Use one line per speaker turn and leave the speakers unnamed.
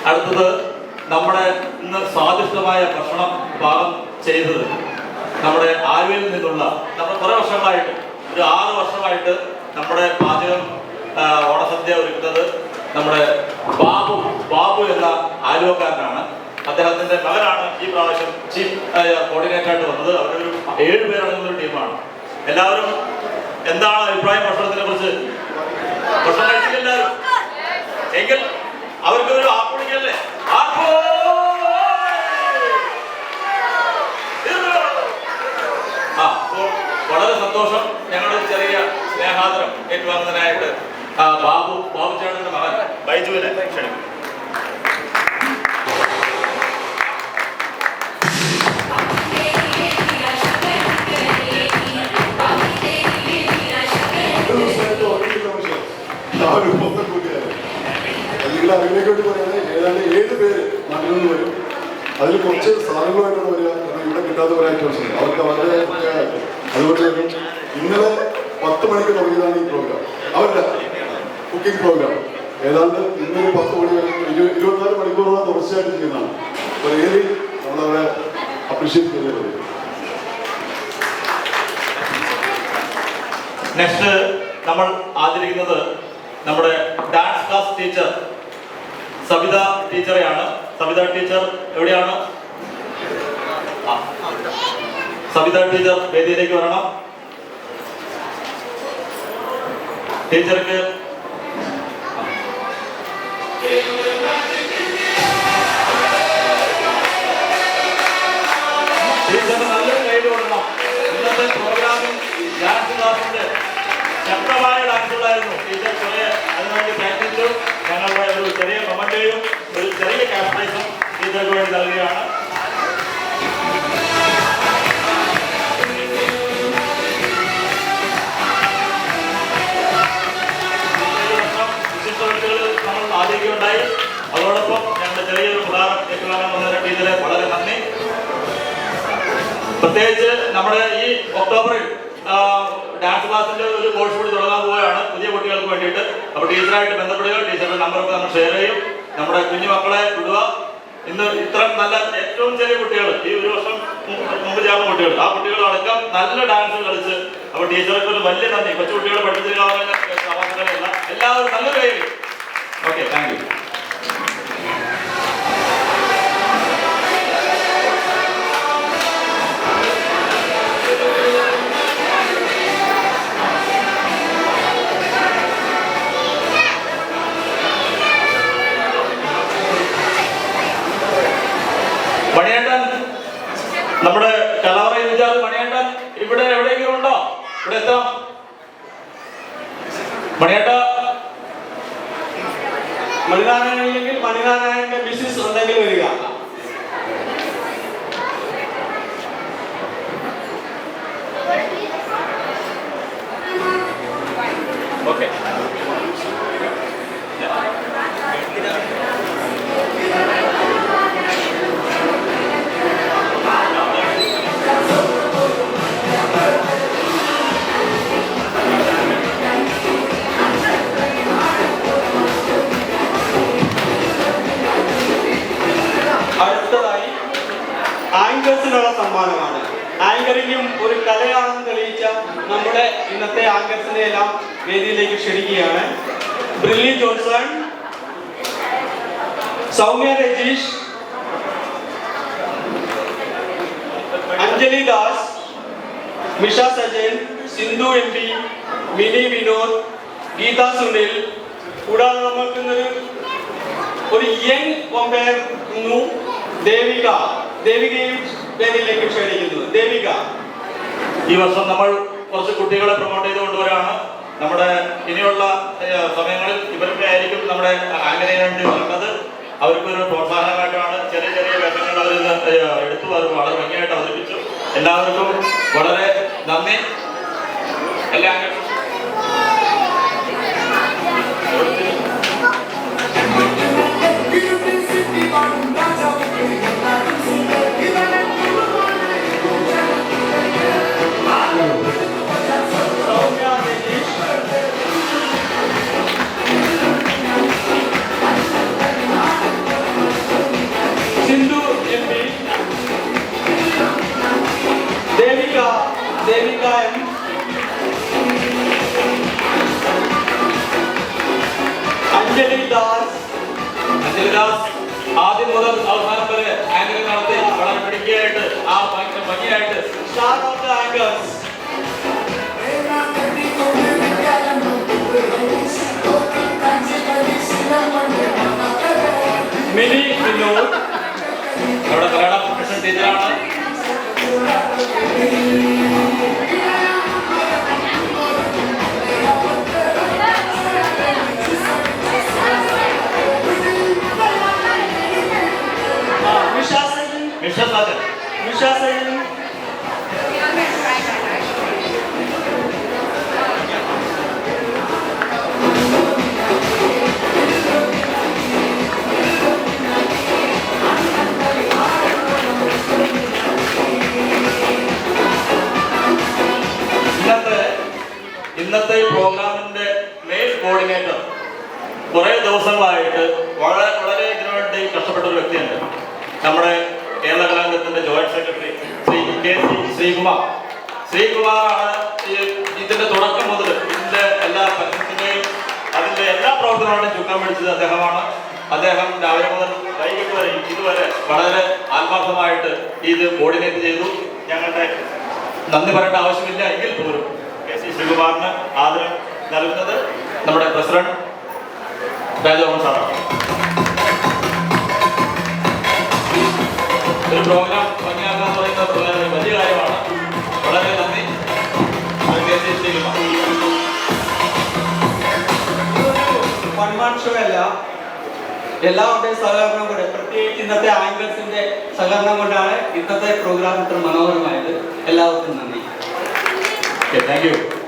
അടുത്തത് നമ്മുടെ ഇന്ന് സ്വാദിഷ്ടമായ ഭക്ഷണം പാകം ചെയ്തത് നമ്മുടെ ആലുവയിൽ നിന്നുള്ള നമ്മൾ കുറേ വർഷങ്ങളായിട്ട് ഒരു 6 വർഷമായിട്ട് നമ്മുടെ പാചകം ഓണസദ്യ ഒരുക്കുന്നത് നമ്മുടെ ബാബു എന്ന ആലുവക്കാരനാണ്. അദ്ദേഹത്തിന്റെ മകനാണ് ഈ പ്രാവശ്യം ചീഫ് കോർഡിനേറ്ററായിട്ട് വന്നത്. അവരൊരു 7 പേരടങ്ങുന്ന ഒരു ടീമാണ്. എല്ലാവരും എന്താണ് അഭിപ്രായം ഭക്ഷണത്തിനെ കുറിച്ച്? ഭക്ഷണം കഴിച്ചില്ലാരും എങ്കിൽ അവർക്കൊരു ആപ്പുടിക്കല്ലേ? വളരെ സന്തോഷം. ഞങ്ങളുടെ ചെറിയ സ്നേഹാദരം ഏറ്റുവാങ്ങുന്നതിനായിട്ട് ബാബു ചേട്ടന്റെ മകൻ ബൈജുവിനെ ക്ഷണിക്കും.
അറിവിനെക്കൊണ്ട് പറയുന്നത് ഏതാണ്ട് 7 പേര് നാട്ടിൽ നിന്ന് വരും. അതിൽ കുറച്ച് സാധനങ്ങളുമായിട്ടാണ് വരിക. ഇവിടെ കിട്ടാത്തവരായിട്ട് മനസ്സിലായി. അവർക്ക് വളരെ അതുകൊണ്ട് തന്നെ ഇന്നലെ 10 മണിക്ക് തുടങ്ങിയതാണ് ഈ പ്രോഗ്രാം, അവരുടെ കുക്കിംഗ് പ്രോഗ്രാം. ഏതാണ്ട് ഇന്നൊരു 10 മണി വരെ 24 മണിക്കൂറോളം തുടർച്ചയായിട്ട് ചെയ്യുന്നതാണ്. അപ്പോൾ ഏറി നമ്മളവരെ അപ്രീഷിയേറ്റ് ചെയ്യുന്നത്.
നെക്സ്റ്റ് നമ്മൾ ആദരിക്കുന്നത് നമ്മുടെ ഡാൻസ് ക്ലാസ് ടീച്ചർ സബിത ടീച്ചറെയാണ്. സബിത ടീച്ചർ എവിടെയാണ്? സബിത ടീച്ചർ വേദിയിലേക്ക് വരണം. ടീച്ചർക്ക് നല്ലൊരു ഗൈഡ് കൊടുക്കണം. ഇന്നത്തെ പ്രോഗ്രാമിൽ ഡാൻസ് ക്ലാസിന്റെ ശക്തമായ ഡാൻസുകളായിരുന്നു. ടീച്ചർ കുറെ അതിനുവേണ്ടി പ്രാക്ടീസിച്ചു. ഞങ്ങളുടെ ഒരു ചെറിയ മൊമെന്റേയും ഒരു ചെറിയ ക്യാഷ് പ്രൈസും ടീച്ചർക്ക് വേണ്ടി നൽകുകയാണ്. നമ്മൾ ആദ്യമൊക്കെയുണ്ടായി. അതോടൊപ്പം ഞങ്ങളുടെ ചെറിയൊരു പ്രധാനം ഏറ്റുവാങ്ങാൻ വന്ന ടീച്ചറെ വളരെ നന്ദി. പ്രത്യേകിച്ച് നമ്മുടെ ഈ ഒക്ടോബറിൽ ഡാൻസ് ക്ലാസിന്റെ ഒരു കോഴ്സ് കൂടി തുടങ്ങാൻ പോവുകയാണ് പുതിയ കുട്ടികൾക്ക് വേണ്ടിയിട്ട്. അപ്പോൾ ടീച്ചറായിട്ട് ബന്ധപ്പെടുക. ടീച്ചറുടെ നമ്പറൊക്കെ നമ്മൾ ഷെയർ ചെയ്യും. നമ്മുടെ കുഞ്ഞു മക്കളെ വിടുക. ഇന്ന് ഇത്ര നല്ല ഏറ്റവും ചെറിയ കുട്ടികൾ, ഈ ഒരു വർഷം മുമ്പ് ചേർന്ന കുട്ടികൾ, ആ കുട്ടികളടക്കം നല്ല ഡാൻസ് കളിച്ച് അപ്പോൾ ടീച്ചർക്ക് ഒരു വലിയ നന്ദി. കൊച്ചു കുട്ടികളെ പഠിപ്പിച്ചിരിക്കാവുന്ന അവസരമല്ല. എല്ലാവരും നല്ലൊരു കൈ. Okay, thank you. മണിയേട്ടൻ, നമ്മുടെ കലവറ വിചാർ മണിയേട്ടൻ ഇവിടെ എവിടെയെങ്കിലും ഉണ്ടോ? ഇവിടെ എത്താം. മണിയേട്ട
മണിനാരായണനില്ലെങ്കിൽ മണിനാരായണന്റെ മിസ്സിസ് ഉണ്ടെങ്കിൽ വരിക.
ഓക്കെ.
അടുത്തതായി ആങ്കേഴ്സിനുള്ള സമ്മാനമാണ്. ആങ്കറിംഗും ഒരു കലയാണെന്ന് തെളിയിച്ച നമ്മുടെ ഇന്നത്തെ ആങ്കേഴ്സിനെ എല്ലാം വേദിയിലേക്ക് ക്ഷണിക്കുകയാണ്. ബ്രില്ലി ജോൺസൺ, സൗമ്യ രജീഷ്, അഞ്ജലി ദാസ്, മിഷ സജൻ, സിന്ധു MP, മിനി വിനോദ്, ഗീത സുനിൽ, കൂടാതെ നമുക്ക് ഒരു യങ് കൊമ്പയർ ദേവികയും വേദിയിലേക്ക് ക്ഷണിക്കുന്നു. ദേവിക,
ഈ വർഷം നമ്മൾ കുറച്ച് കുട്ടികളെ പ്രൊമോട്ട് ചെയ്ത് കൊണ്ടുവരാണ്. നമ്മുടെ ഇനിയുള്ള സമയങ്ങളിൽ ഇവരുടെ ആയിരിക്കും നമ്മുടെ ആംഗലയിൽ വേണ്ടി വരുന്നത്. അവർക്കൊരു പ്രോത്സാഹനമായിട്ടാണ് ചെറിയ ചെറിയ വേഷങ്ങൾ അവർ എടുത്തു വളരെ ഭംഗിയായിട്ട് അവതരിപ്പിച്ചു. എല്ലാവർക്കും വളരെ നന്ദി. എല്ലാ വികാസ് ആദ്യം മുതൽ അവസാനം വരെ ആങ്കറിംഗ് നടത്തി വളരെ മിടുക്കിയായിട്ട് ആ ഭംഗിയായിട്ട്
Star of the anchors. Mini Vinod.
നമ്മുടെ മലയാളം മിഷൻ ടീച്ചറാണ്.
മിഷ സജിൻ.
മിഷ സാജൻ.
മിഷ സജിൻ.
ഇന്നത്തെ ഈ പ്രോഗ്രാമിന്റെ മെയിൻ കോർഡിനേറ്റർ കുറെ ദിവസങ്ങളായിട്ട് വളരെ ഇതിനുവേണ്ടി കഷ്ടപ്പെട്ട ഒരു വ്യക്തിയുണ്ട്. നമ്മുടെ കേരള കലാംഗത്തിന്റെ ജോയിന്റ് സെക്രട്ടറി ശ്രീ KC ശ്രീകുമാറാണ് ഇതിന്റെ തുടക്കം മുതൽ ഇതിന്റെ എല്ലാ പരസ്യത്തിന്റെയും അതിന്റെ എല്ലാ പ്രവർത്തനങ്ങളുടെയും ചുക്കാൻ പിടിച്ചത് അദ്ദേഹമാണ്. അദ്ദേഹം രാവിലെ മുതൽ വൈകിട്ട് വരെ ഇതുവരെ വളരെ ആത്മാർത്ഥമായിട്ട് ഇത് കോർഡിനേറ്റ് ചെയ്തു. ഞങ്ങളുടെ നന്ദി പറയേണ്ട ആവശ്യമില്ല എങ്കിൽ പോലും KC ശ്രീകുമാറിന് ആദരം നൽകുന്നത് നമ്മുടെ പ്രസിഡന്റ് രാജഗോപാൽ സാറാണ്. ഒരു പ്രോഗ്രാം ഭംഗിയാക്കുക എന്ന് പറയുന്നത് വളരെ വലിയ കാര്യമാണ്. വളരെ നന്ദി KC ശ്രീകുമാർ.
വൺ ഷോ അല്ല, എല്ലാവരുടെയും സഹകരണം കൊണ്ട്, പ്രത്യേകിച്ച് ഇന്നത്തെ ആങ്കേഴ്സിന്റെ സഹകരണം കൊണ്ടാണ് ഇന്നത്തെ പ്രോഗ്രാം ഇത്ര മനോഹരമായത്. എല്ലാവർക്കും നന്ദി.
Thank you.